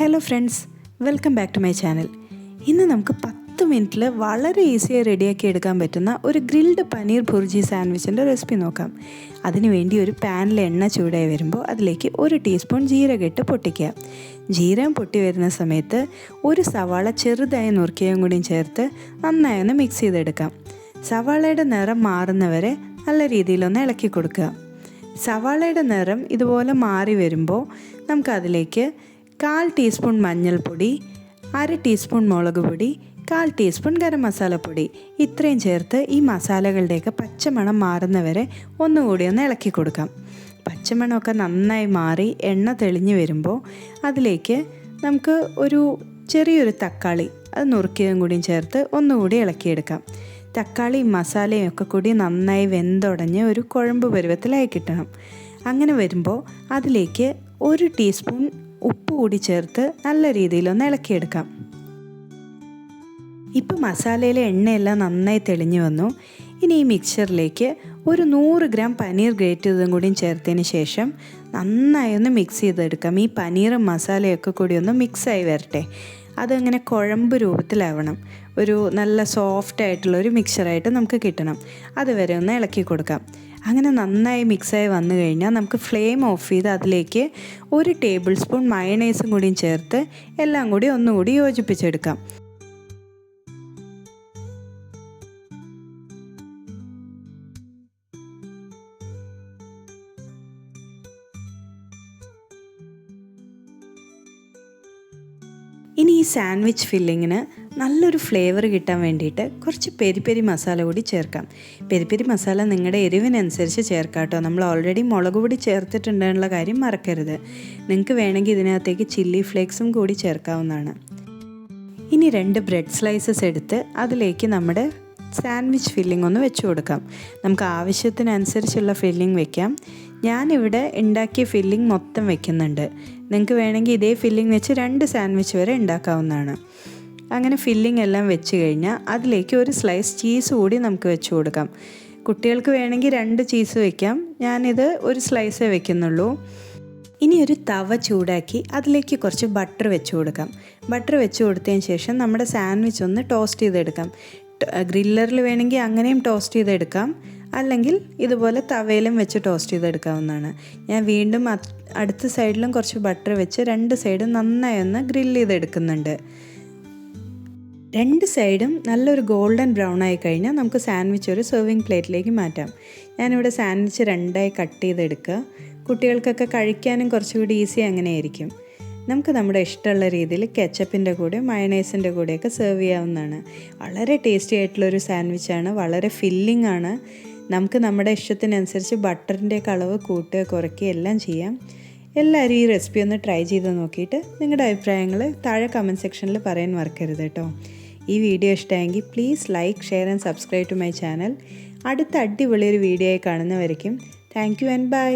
Hello friends, welcome back to my channel. ഇന്ന് നമുക്ക് 10 മിനിറ്റിൽ വളരെ ഈസിയായി റെഡിയാക്കി എടുക്കാൻ പറ്റുന്ന ഒരു ഗ്രിൽഡ് പനീർ ഭുർജി സാൻഡ്വിച്ചിൻ്റെ റെസിപ്പി നോക്കാം. അതിനുവേണ്ടി ഒരു പാനിൽ എണ്ണ ചൂടായി വരുമ്പോൾ അതിലേക്ക് 1 ടീസ്പൂൺ ജീരകം ഇട്ട് പൊട്ടിക്കുക. ജീരകം പൊട്ടി വരുന്ന സമയത്ത് ഒരു സവാള ചെറുതായി നുറുക്കിയും കൂടിയും ചേർത്ത് നന്നായി ഒന്ന് മിക്സ് ചെയ്തെടുക്കാം. സവാളയുടെ നിറം മാറുന്നവരെ നല്ല രീതിയിലൊന്ന് ഇളക്കി കൊടുക്കുക. സവാളയുടെ നിറം ഇതുപോലെ മാറി വരുമ്പോൾ നമുക്കതിലേക്ക് 1/4 ടീസ്പൂൺ മഞ്ഞൾപ്പൊടി, 1/2 ടീസ്പൂൺ മുളക് പൊടി, 1/4 ടീസ്പൂൺ ഗരം മസാലപ്പൊടി ഇത്രയും ചേർത്ത് ഈ മസാലകളുടെയൊക്കെ പച്ചമണം മാറുന്നവരെ ഒന്നുകൂടി ഒന്ന് ഇളക്കി കൊടുക്കാം. പച്ചമണമൊക്കെ നന്നായി മാറി എണ്ണ തെളിഞ്ഞ് വരുമ്പോൾ അതിലേക്ക് നമുക്ക് ഒരു ചെറിയൊരു തക്കാളി അത് നുറുക്കിയതും കൂടിയും ചേർത്ത് ഒന്നുകൂടി ഇളക്കിയെടുക്കാം. തക്കാളി മസാലയും ഒക്കെ കൂടി നന്നായി വെന്തുടഞ്ഞ് ഒരു കുഴമ്പ് പരുവത്തിലായി കിട്ടണം. അങ്ങനെ വരുമ്പോൾ അതിലേക്ക് 1 ടീസ്പൂൺ ഉപ്പ് കൂടി ചേർത്ത് നല്ല രീതിയിലൊന്ന് ഇളക്കിയെടുക്കാം. ഇപ്പോൾ മസാലയിലെ എണ്ണയെല്ലാം നന്നായി തെളിഞ്ഞു വന്നു. ഇനി ഈ മിക്സറിലേക്ക് ഒരു 100 ഗ്രാം പനീർ ഗ്രേറ്റ് ചെയ്തതും കൂടിയും ചേർത്തതിന് ശേഷം നന്നായി ഒന്ന് മിക്സ് ചെയ്തെടുക്കാം. ഈ പനീറും മസാലയൊക്കെ കൂടി ഒന്ന് മിക്സായി വരട്ടെ. അതങ്ങനെ കുഴമ്പ് രൂപത്തിലാവണം. ഒരു നല്ല സോഫ്റ്റ് ആയിട്ടുള്ളൊരു മിക്സറായിട്ട് നമുക്ക് കിട്ടണം. അതുവരെ ഒന്ന് ഇളക്കി കൊടുക്കാം. അങ്ങനെ നന്നായി മിക്സായി വന്നു കഴിഞ്ഞാൽ നമുക്ക് ഫ്ലെയിം ഓഫ് ചെയ്ത് അതിലേക്ക് 1 ടേബിൾ സ്പൂൺ മയണൈസും കൂടിയും ചേർത്ത് എല്ലാം കൂടി ഒന്നുകൂടി യോജിപ്പിച്ചെടുക്കാം. ഇനി ഈ സാൻഡ്വിച്ച് ഫില്ലിങ്ങിന് നല്ലൊരു ഫ്ലേവർ കിട്ടാൻ വേണ്ടിയിട്ട് കുറച്ച് പെരി പെരി മസാല കൂടി ചേർക്കാം. പെരി പെരി മസാല നിങ്ങളുടെ എരിവിനനുസരിച്ച് ചേർക്കാം കേട്ടോ. നമ്മൾ ഓൾറെഡി മുളക് പൊടി ചേർത്തിട്ടുണ്ടെന്നുള്ള കാര്യം മറക്കരുത്. നിങ്ങൾക്ക് വേണമെങ്കിൽ ഇതിനകത്തേക്ക് ചില്ലി ഫ്ലേക്സും കൂടി ചേർക്കാവുന്നതാണ്. ഇനി 2 ബ്രെഡ് സ്ലൈസസ് എടുത്ത് അതിലേക്ക് നമ്മുടെ സാൻഡ്വിച്ച് ഫില്ലിംഗ് ഒന്ന് വെച്ച് കൊടുക്കാം. നമുക്ക് ആവശ്യത്തിനനുസരിച്ചുള്ള ഫില്ലിംഗ് വെക്കാം. ഞാനിവിടെ ഉണ്ടാക്കിയ ഫില്ലിംഗ് മൊത്തം വെക്കുന്നുണ്ട്. നിങ്ങൾക്ക് വേണമെങ്കിൽ ഇതേ ഫില്ലിംഗ് വെച്ച് 2 സാൻഡ്വിച്ച് വരെ ഉണ്ടാക്കാവുന്നതാണ്. അങ്ങനെ ഫില്ലിംഗ് എല്ലാം വെച്ച് കഴിഞ്ഞാൽ അതിലേക്ക് ഒരു സ്ലൈസ് ചീസ് കൂടി നമുക്ക് വെച്ച് കൊടുക്കാം. കുട്ടികൾക്ക് വേണമെങ്കിൽ 2 ചീസ് വെക്കാം. ഞാനിത് ഒരു സ്ലൈസേ വെക്കുന്നുള്ളൂ. ഇനി ഒരു തവ ചൂടാക്കി അതിലേക്ക് കുറച്ച് ബട്ടർ വെച്ച് കൊടുക്കാം. ബട്ടർ വെച്ച് കൊടുത്തതിന് ശേഷം നമ്മുടെ സാൻഡ്വിച്ച് ഒന്ന് ടോസ്റ്റ് ചെയ്തെടുക്കാം. ഗ്രില്ലറിൽ വേണമെങ്കിൽ അങ്ങനെയും ടോസ്റ്റ് ചെയ്തെടുക്കാം, അല്ലെങ്കിൽ ഇതുപോലെ തവയിലും വെച്ച് ടോസ്റ്റ് ചെയ്തെടുക്കാവുന്നതാണ്. ഞാൻ വീണ്ടും അടുത്ത സൈഡിലും കുറച്ച് ബട്ടർ വെച്ച് 2 സൈഡും നന്നായി ഒന്ന് ഗ്രില്ല് ചെയ്തെടുക്കുന്നുണ്ട്. 2 സൈഡും നല്ലൊരു ഗോൾഡൻ ബ്രൗൺ ആയി കഴിഞ്ഞാൽ നമുക്ക് സാൻഡ്വിച്ച് ഒരു സെർവിങ് പ്ലേറ്റിലേക്ക് മാറ്റാം. ഞാനിവിടെ സാൻഡ്വിച്ച് 2ആയി കട്ട് ചെയ്തെടുക്കുക. കുട്ടികൾക്കൊക്കെ കഴിക്കാനും കുറച്ചുകൂടി ഈസി അങ്ങനെയായിരിക്കും. നമുക്ക് നമ്മുടെ ഇഷ്ടമുള്ള രീതിയിൽ കെച്ചപ്പിൻ്റെ കൂടെ മയണൈസിൻ്റെ കൂടെയൊക്കെ സെർവ് ചെയ്യാവുന്നതാണ്. വളരെ ടേസ്റ്റി ആയിട്ടുള്ളൊരു സാൻഡ്വിച്ചാണ്, വളരെ ഫില്ലിംഗ് ആണ്. നമുക്ക് നമ്മുടെ ഇഷ്ടത്തിനനുസരിച്ച് ബട്ടറിൻ്റെ അളവ് കൂട്ടുക കുറയ്ക്കുക എല്ലാം ചെയ്യാം. എല്ലാവരും ഈ റെസിപ്പി ഒന്ന് ട്രൈ ചെയ്ത് നോക്കിയിട്ട് നിങ്ങളുടെ അഭിപ്രായങ്ങൾ താഴെ കമൻറ്റ് സെക്ഷനിൽ പറയാൻ മറക്കരുത് കേട്ടോ. ഈ വീഡിയോ ഇഷ്ടമായെങ്കിൽ please like, share and subscribe to my channel. അടുത്ത അടിപൊളിയൊരു വീഡിയോ ആയി കാണുന്നവരേക്കും താങ്ക് യു ആൻഡ് ബൈ.